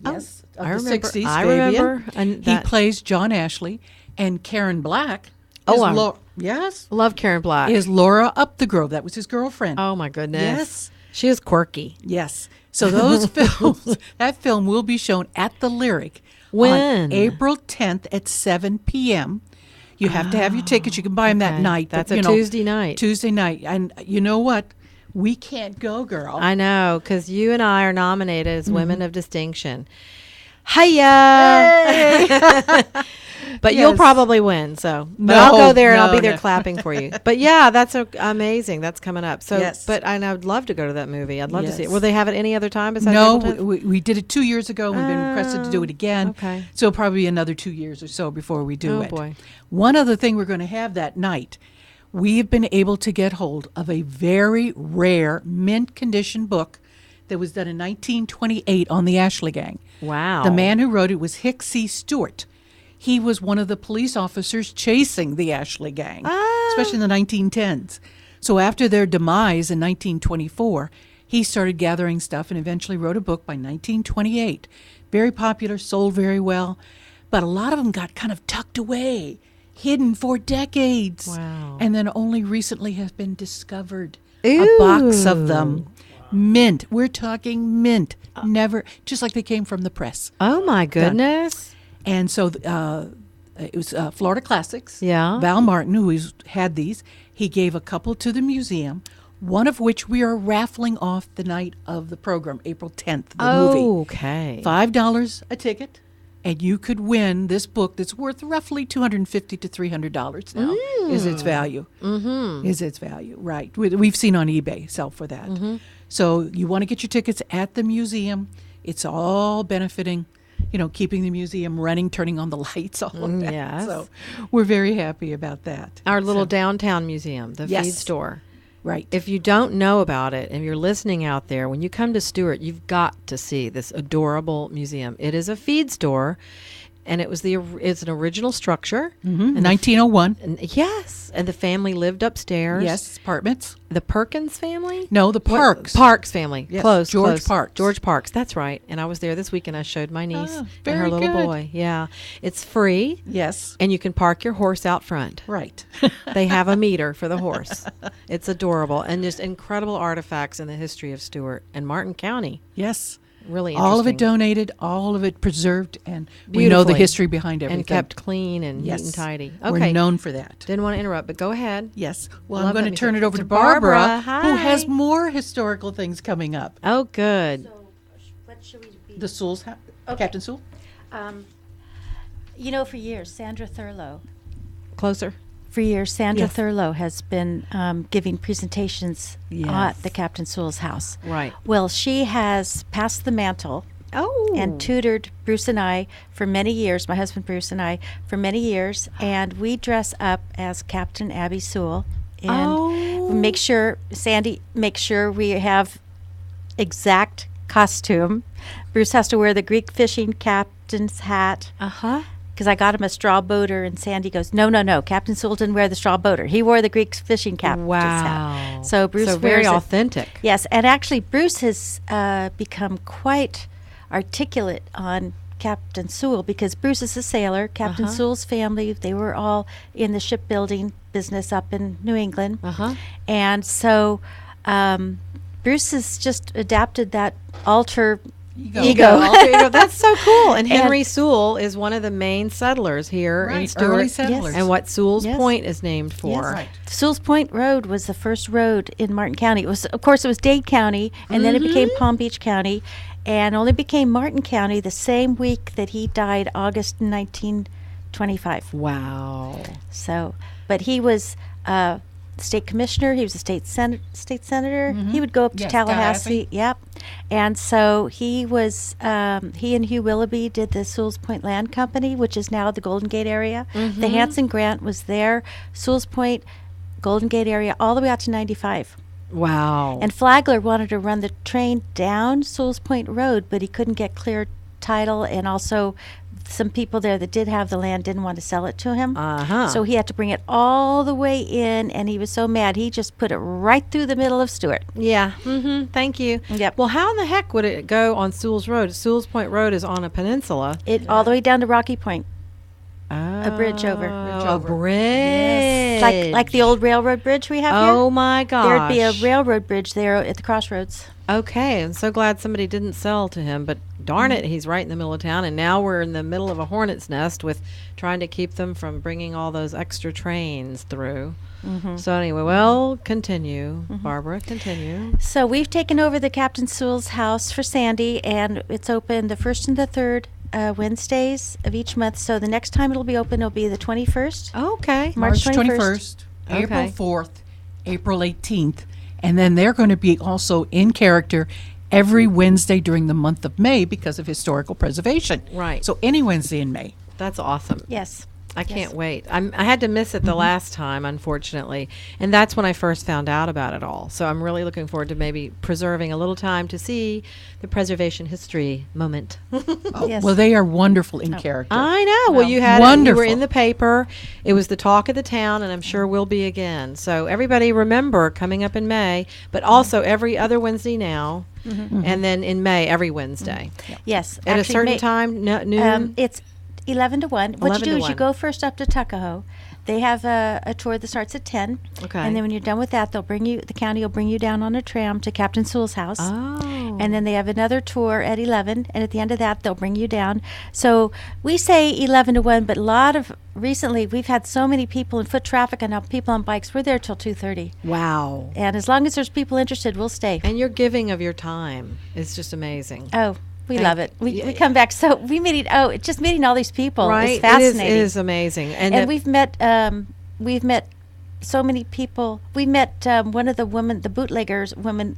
Yes, of I the remember- 60s. I Fabian. remember, and He that- plays John Ashley. And Karen Black Oh, is I'm- yes, Love Karen Black. is Laura Up the Grove. That was his girlfriend. Oh, my goodness. Yes. She is quirky. Yes. So those films, that film will be shown at the Lyric When? on April 10th at 7 p.m. You have to have your tickets. You can buy them that Okay. night. That's but, a Tuesday night. Tuesday night. And you know what? We can't go, girl. I know, because you and I are nominated as Women Mm-hmm. of Distinction. Hiya! But you'll Yes. probably win, so. But No, I'll go there and I'll no, be there no. clapping for you. But yeah, that's amazing. That's coming up. So, Yes. but and I would love to go to that movie. I'd love to see it. Yes. Will they have it any other time besides no, April 10th? we did it 2 years ago. We've been requested to do it again. okay. So it'll probably be another 2 years or so before we do Oh, it. boy. One other thing we're going to have that night, we have been able to get hold of a very rare mint condition book that was done in 1928 on the Ashley Gang. Wow. The man who wrote it was Hick C. Stewart. He was one of the police officers chasing the Ashley Gang, especially in the 1910s. So after their demise in 1924, he started gathering stuff and eventually wrote a book by 1928. Very popular, sold very well, but a lot of them got kind of tucked away, hidden for decades. Wow. And then only recently have been discovered. A box of them. Mint. We're talking mint. Never, just like they came from the press. Oh, my goodness. And so it was Florida Classics. Yeah. Val Martin, who had these, he gave a couple to the museum, one of which we are raffling off the night of the program, April 10th, the movie. Okay. $5 a ticket, and you could win this book that's worth roughly $250 to $300 now, is its value. Mm-hmm. Is its value, right. We've seen on eBay sell for that. Mm-hmm. So you want to get your tickets at the museum. It's all benefiting, keeping the museum running, turning on the lights, all of that. yes. So we're very happy about that. Our little So, downtown museum, the Yes. feed store. right. If you don't know about it and you're listening out there, when you come to Stewart, you've got to see this adorable museum. It is a feed store, and it's an original structure. In 1901. And yes, and the family lived upstairs. Yes, apartments. The Perkins family? No, the Parks. Parks family. Yes, Close. George close. Parks. George Parks. That's right. And I was there this week, and I showed my niece and her very little good. boy. Yeah, it's free, Yes, and you can park your horse out front. right. They have a meter for the horse. It's adorable, and just incredible artifacts in the history of Stewart and Martin County. Yes. Really All of it interesting. donated, all of it preserved, and we know the Beautifully. history behind everything. And kept clean and yes. neat and tidy. We're Okay. known for that. Didn't want to interrupt, but go ahead. Yes. Well, Love I'm going that to turn music. it over To to Barbara, Barbara. who has Hi. more historical things coming up. Oh, good. What should we be? The Sewell's, Captain Sewell? For years, Sandra Thurlow. Closer. For years, Sandra Yes. Thurlow has been giving presentations Yes. at the Captain Sewell's house. Right. Well, she has passed the mantle Oh. and tutored Bruce and I for many years, my husband Bruce and I, for many years, and we dress up as Captain Abby Sewell. And we make sure, Sandy, make sure we have exact costume. Bruce has to wear the Greek fishing captain's hat. Uh-huh. Because I got him a straw boater, and Sandy goes, no, Captain Sewell didn't wear the straw boater. He wore the Greek fishing captain's Wow. hat. So Bruce So very wears it. authentic. Yes, and actually Bruce has become quite articulate on Captain Sewell because Bruce is a sailor. Captain Sewell's family, they were all in the shipbuilding business up in New England. Uh-huh. And so Bruce has just adapted that alter ego. Alter ego. That's so cool. And Henry Sewell is one of the main settlers here in Right, Stewart. early settlers. And what Sewell's Yes. Point is named for. Right. Sewell's Point Road was the first road in Martin County. It was, of course, it was Dade County, and then it became Palm Beach County, and only became Martin County the same week that he died, August 1925. Wow. So, but he was state commissioner. He was a state senator. He would go up to Yes, Tallahassee. Yep. And so he was. He and Hugh Willoughby did the Sewell's Point Land Company, which is now the Golden Gate area. The Hanson Grant was there. Sewell's Point, Golden Gate area, all the way out to 95. Wow. And Flagler wanted to run the train down Sewell's Point Road, but he couldn't get clear title, and also some people there that did have the land didn't want to sell it to him. Uh-huh. So he had to bring it all the way in, and he was so mad he just put it right through the middle of Stewart. Yeah. Mm-hmm. Thank you. Yep. Well, how in the heck would it go on Sewell's Road? Sewell's Point Road is on a peninsula. It all the way down to Rocky Point, A bridge over. A bridge. like the old railroad bridge we have Oh here. my gosh. There'd be a railroad bridge there at the crossroads. Okay, I'm so glad somebody didn't sell to him, but darn it, he's right in the middle of town, and now we're in the middle of a hornet's nest with trying to keep them from bringing all those extra trains through. So anyway, well, continue, Barbara, continue. So we've taken over the Captain Sewell's house for Sandy, and it's open the first and the third Wednesdays of each month. So the next time it'll be open will be the 21st. Okay. March March 21st. 21st, April Okay. 4th, April 18th. And then they're going to be also in character every Wednesday during the month of May because of historical preservation. Right. So any Wednesday in May. That's awesome. Yes. I can't wait. I had to miss it the last time, unfortunately, and that's when I first found out about it all. So I'm really looking forward to maybe preserving a little time to see the preservation history moment. Yes. Well, they are wonderful in character. I know. Well, you had you Wonderful. were in the paper. It was the talk of the town, and I'm sure will be again. So everybody remember coming up in May, but also every other Wednesday now, and then in May every Wednesday Yes. at a Actually, certain May- time, noon. It's 11 to 1. What 11 you to do is 1. you go first up to Tuckahoe. They have a tour that starts at 10. Okay. And then when you're done with that, the county will bring you down on a tram to Captain Sewell's house. Oh. And then they have another tour at 11, and at the end of that, they'll bring you down. So we say 11 to 1, but recently we've had so many people in foot traffic and now people on bikes. We're there till 2:30. Wow. And as long as there's people interested, we'll stay. And your giving of your time is just amazing. Oh, we Thank- love it. We come back. So we just meeting all these people Right? is fascinating. It is amazing. And we've met so many people. We met one of the bootleggers women.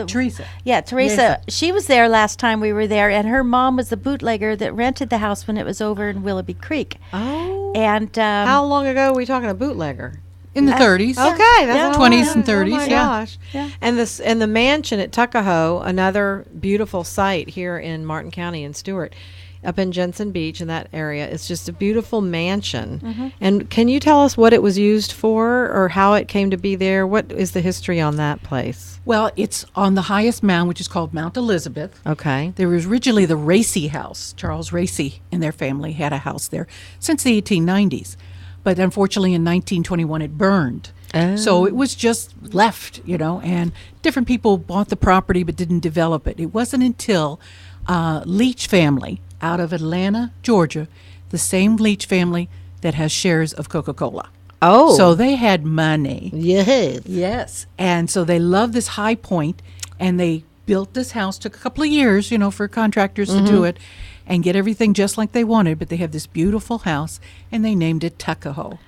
Teresa. Yeah, Teresa. She was there last time we were there, and her mom was the bootlegger that rented the house when it was over in Willoughby Creek. Oh. And How long ago are we talking a bootlegger? In the 30s. Okay, that's 20s and 30s, Oh my yeah. gosh! Yeah. And the mansion at Tuckahoe, another beautiful site here in Martin County in Stewart, up in Jensen Beach in that area. It's just a beautiful mansion. And can you tell us what it was used for, or how it came to be there? What is the history on that place? Well, it's on the highest mound, which is called Mount Elizabeth. Okay. There was originally the Racy House. Charles Racy and their family had a house there since the 1890s. But unfortunately, in 1921, it burned. So it was just left, and different people bought the property but didn't develop it. It wasn't until Leach family out of Atlanta, Georgia, the same Leach family that has shares of Coca-Cola. Oh. So they had money. Yes. Yes. And so they loved this high point, and they built this house. Took a couple of years, for contractors to do it and get everything just like they wanted. But they have this beautiful house, and they named it Tuckahoe.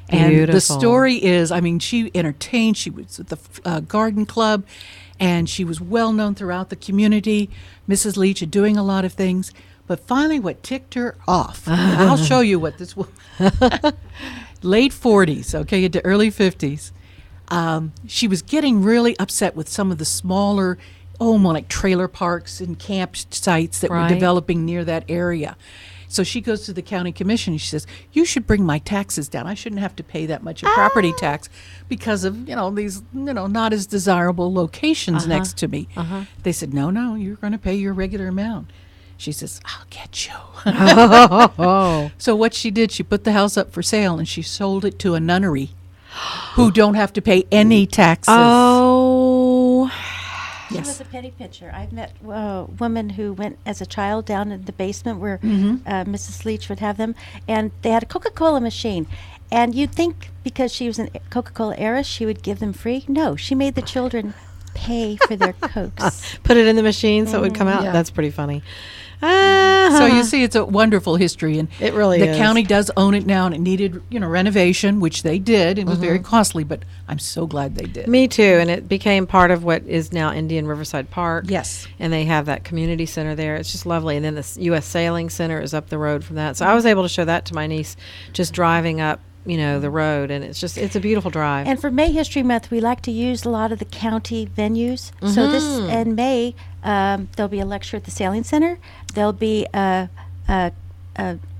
And the Beautiful. story is, she entertained. She was at the garden club, and she was well known throughout the community. Mrs. Leach is doing a lot of things. But finally, what ticked her off, and I'll show you what this was. Late 40s, okay, into early 50s. She was getting really upset with some of the smaller, more like trailer parks and campsites that were Right. developing near that area. So she goes to the county commission and she says, "You should bring my taxes down. I shouldn't have to pay that much in property tax because of, these, not as desirable locations next to me." They said, no, you're going to pay your regular amount. She says, I'll get you. Oh. So what she did, she put the house up for sale and she sold it to a nunnery who don't have to pay any taxes. Oh. She was a penny pincher. I've met a woman who went as a child down in the basement where Mrs. Leach would have them, and they had a Coca-Cola machine. And you'd think because she was a Coca-Cola heiress, she would give them free. No, she made the children pay for their Cokes. Put it in the machine so it would come out. Yeah. That's pretty funny. So you see, it's a wonderful history, and It really the is. county does own it now, and it needed, renovation, which they did. It was very costly, but I'm so glad they did. Me too, and it became part of what is now Indian Riverside Park. Yes. And they have that community center there. It's just lovely. And then the U.S. Sailing Center is up the road from that. So I was able to show that to my niece just driving up, the road, and it's a beautiful drive. And for May History Month, we like to use a lot of the county venues. So this in May, there'll be a lecture at the Sailing Center. There'll be a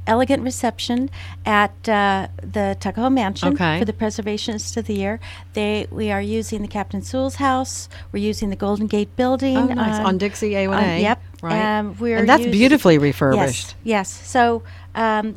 elegant reception at the Tuckahoe Mansion Okay. for the Preservationists of the Year. We are using the Captain Sewell's house. We're using the Golden Gate Building. Oh, nice. On Dixie A1A. Yep. Right. And that's beautifully refurbished. Yes. So,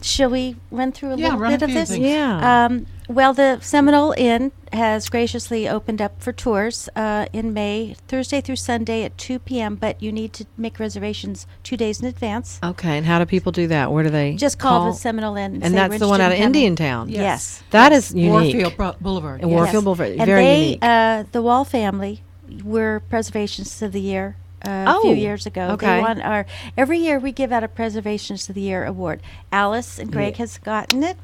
shall we run through a Yeah, little run a bit of few this? things. Yeah. Well, the Seminole Inn has graciously opened up for tours in May, Thursday through Sunday at 2 p.m., but you need to make reservations 2 days in advance. Okay, and how do people do that? Where do they Just call the Seminole Inn. And say that's we're the one out of interested in Indiantown. having- Yes. That is unique. Warfield Boulevard. And yes. Warfield Boulevard, And very they, unique. the Wall family were Preservationists of the Year a Oh, few years ago. okay. They won every year we give out a Preservationists of the Year award. Alice and Greg has gotten it.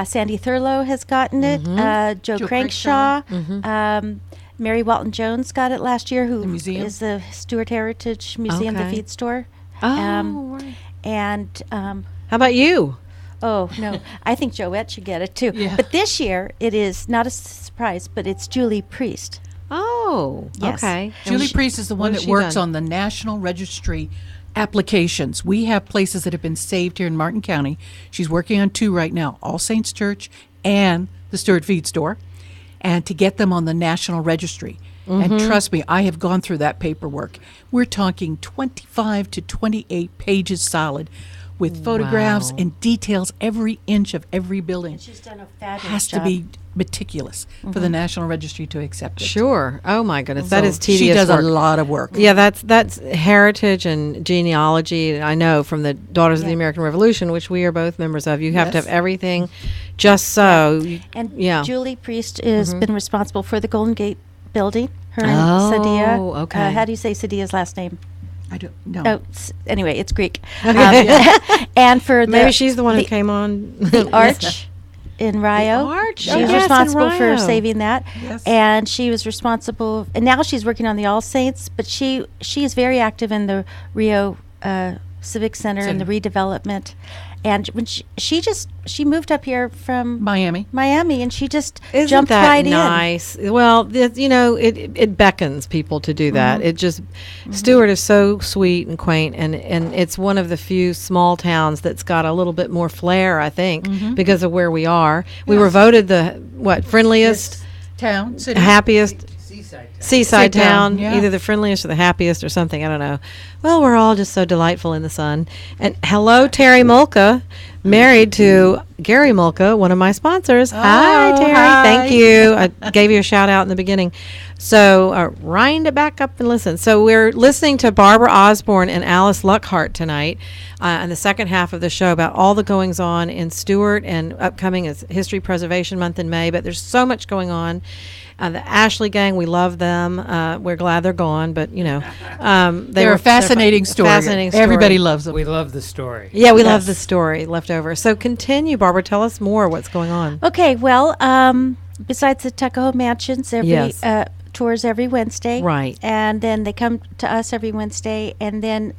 Sandy Thurlow has gotten it. Joe Joe Crankshaw. Crankshaw. Mary Walton Jones got it last year, who The museum? is the Stewart Heritage Museum, the Okay. feed store. Oh, right. And How about you? oh no, I think Joette should get it too. Yeah. But this year it is not a surprise, but it's Julie Priest. Oh, Yes. okay. Julie Priest is the one has that she works done? on the National Registry applications. We have places that have been saved here in Martin County. She's working on 2 right now, All Saints Church and the Stewart Feed Store, and to get them on the National Registry. And trust me, I have gone through that paperwork. We're talking 25 to 28 pages solid with photographs and details every inch of every building. She's done a fabulous Has job. to be meticulous for the National Registry to accept it. Sure. Oh my goodness, that So is tedious She does work. a lot of work. Yeah, that's heritage and genealogy. And I know from the Daughters of the Yeah. American Revolution, which we are both members of, you have to Yes. have everything just so. And Yeah. Julie Priest has been responsible for the Golden Gate building. Her and Oh, Sadia. okay. How do you say Sadia's last name? I don't know. Oh, anyway, it's Greek. And for Maybe she's the one who came on. the arch in Rio. arch? She Oh, was yes, in responsible for Rio. saving that. Yes. And she was responsible, and now she's working on the All Saints, but she is very active in the Rio Civic Center and the redevelopment. And when she moved up here from Miami. and she just Isn't jumped that right in. nice? Well, it beckons people to do that. It just Stewart is so sweet and quaint, and it's one of the few small towns that's got a little bit more flair, I think, because of where we are. We were voted the friendliest, Town, city. happiest seaside town, yeah. either the friendliest or the happiest or something. I don't know. Well, we're all just so delightful in the sun. And hello, Terry Mulca, married to Gary Mulca, one of my sponsors. Hi, Terry. hi. Thank you. I gave you a shout out in the beginning. So wind it back up and listen. So we're listening to Barbara Osborne and Alice Luckhart tonight in the second half of the show about all the goings on in Stewart, and upcoming is History Preservation Month in May. But there's so much going on. The Ashley gang, we love them. We're glad they're gone, but They're a fascinating story. Fascinating story. Everybody loves them. We love the story. Yeah, we love the story left over. So continue, Barbara. Tell us more. What's going on? Okay, well, besides the Tuckahoe Mansions, Yes. tours every Wednesday. Right. And then they come to us every Wednesday. And then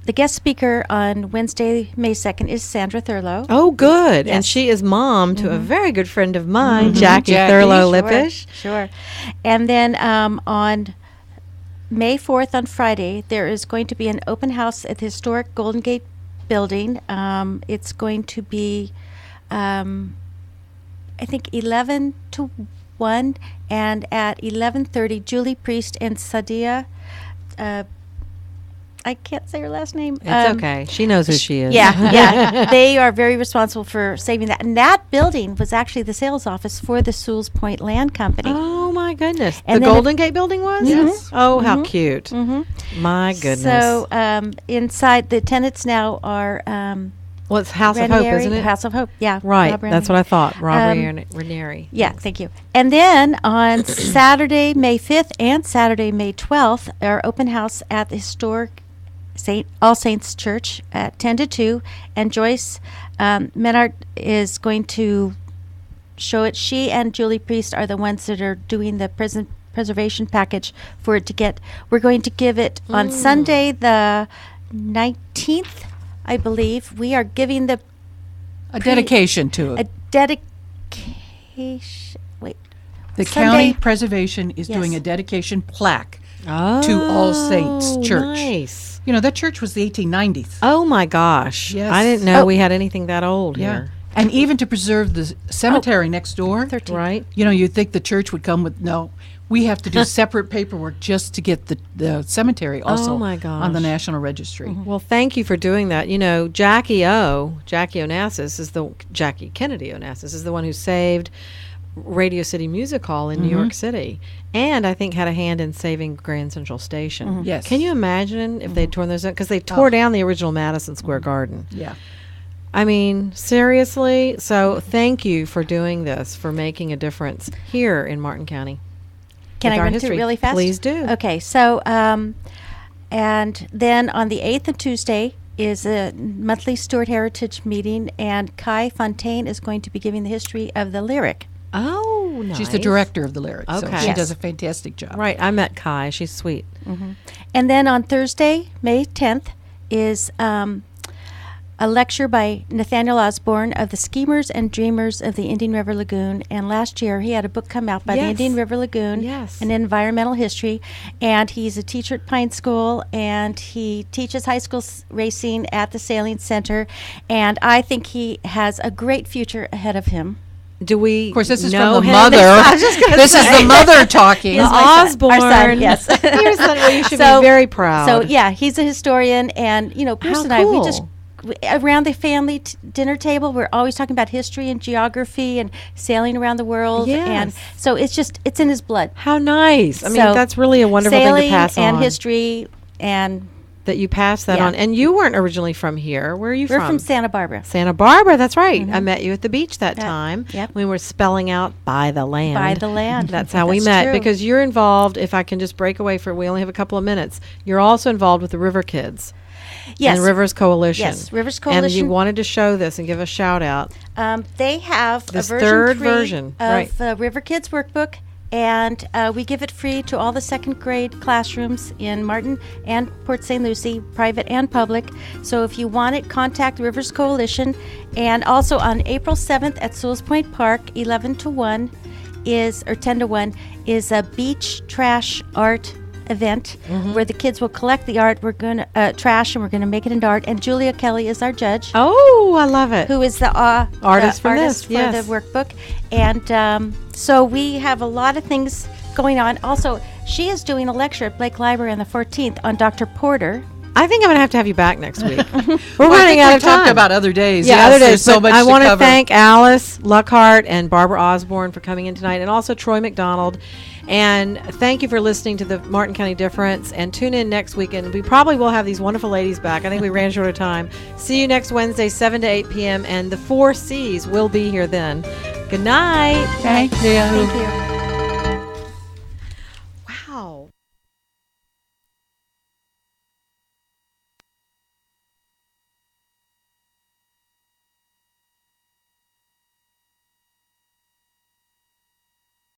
the guest speaker on Wednesday, May 2nd, is Sandra Thurlow. Oh, good. And Yes. she is mom to a very good friend of mine, Jackie Thurlow Lippish. Sure. And then on May 4th, on Friday, there is going to be an open house at the historic Golden Gate building. It's going to be, I think, 11 to 1. And at 11:30, Julie Priest and Sadia I can't say her last name. It's okay. She knows who she is. Yeah. They are very responsible for saving that. And that building was actually the sales office for the Sewell's Point Land Company. Oh my goodness. And the then Golden Gate building was? Yes. Oh, how cute. My goodness. So inside, the tenants now are well, it's House of Hope, Ranieri, isn't it? House of Hope, yeah. Right. Rob That's Ranieri. what I thought. Rob Um, Ranieri. Yeah, thank you. And then on Saturday, May 5th and Saturday, May 12th, our open house at the historic All Saints Church at 10 to 2. And Joyce Menard is going to show it. She and Julie Priest are the ones that are doing the prison preservation package for it to get. We're going to give it on Sunday, the 19th, I believe. We are giving A dedication to a it. dedication. Wait. The Sunday- county preservation is doing Yes. a dedication plaque. Oh, to All Saints Church. Nice. You know, that church was the 1890s. Oh my gosh. Yes. I didn't know Oh. we had anything that old Yeah. here. And even to preserve the cemetery next door. 13th. Right? You know, you'd think the church would come with, no, we have to do separate paperwork just to get the cemetery also my on the gosh. National Registry. Well, thank you for doing that. You know, Jackie Onassis Jackie Kennedy Onassis is the one who saved Radio City Music Hall in New York City, and I think had a hand in saving Grand Central Station. Yes. Can you imagine if they'd torn those down? Because they tore down the original Madison Square Garden. Yeah. I mean, seriously. So thank you for doing this, for making a difference here in Martin County. Can with I our run through history. it really fast? Please do. Okay, so and then on the 8th of Tuesday is a monthly Stewart Heritage meeting, and Kai Fontaine is going to be giving the history of the lyric. Oh, nice. She's the director of the lyrics, so Okay. she Yes. does a fantastic job. Right. I met Kai. She's sweet. And then on Thursday, May 10th, is a lecture by Nathaniel Osborne of the Schemers and Dreamers of the Indian River Lagoon. And last year, he had a book come out by the Yes. Indian River Lagoon, Yes. an environmental history. And he's a teacher at Pine School, and he teaches high school racing at the Sailing Center. And I think he has a great future ahead of him. Do we Of course, this is know from the him? mother. This is the mother talking. Yes, my son- Osborne. our son, yes. Your son, well, you should So- be very proud. So yeah, he's a historian, and you know, Bruce How and I, we cool. just around the family dinner table, we're always talking about history and geography and sailing around the world, and Yes. so it's in his blood. How nice. I mean, So, that's really a wonderful thing sailing to pass and on. history, and That you pass that Yeah. on. And you weren't originally from here. Where are you we're from? from Santa Barbara. Santa Barbara, that's right. I met you at the beach that That- time. yep. We were spelling out by the land. By the land. That's how we That's met. true. Because you're involved, if I can just break away for, we only have a couple of minutes. You're also involved with the River Kids Yes, and Rivers Coalition. Yes, Rivers And you Coalition. wanted to show this and give a shout out. They have This a version third 3 version, of right. the River Kids workbook, and we give it free to all the second grade classrooms in Martin and Port St. Lucie, private and public. So if you want it, contact Rivers Coalition. And also on April 7th at Sewell's Point Park, 11 to 1 or 10 to 1 is a beach trash art event where the kids will collect the art. We're going to trash, and we're going to make it into art. And Julia Kelly is our judge, Oh, I love it. who is the Artist the from artist this, for yes. the workbook. And so we have a lot of things going on. Also, she is doing a lecture at Blake Library on the 14th on Dr. Porter. I think I'm going to have you back next week. We're Well, I running think out we of time. talked about other days. Yeah, Yes, other days. There's so but much I to want to cover. thank Alice Luckhart and Barbara Osborne for coming in tonight, and also Troy McDonald. And thank you for listening to the Martin County Difference. And tune in next week, and we probably will have these wonderful ladies back. I think we ran short of time. See you next Wednesday, 7 to 8 p.m. And the 4 C's will be here then. Good night. Thank you. Thank you. Wow.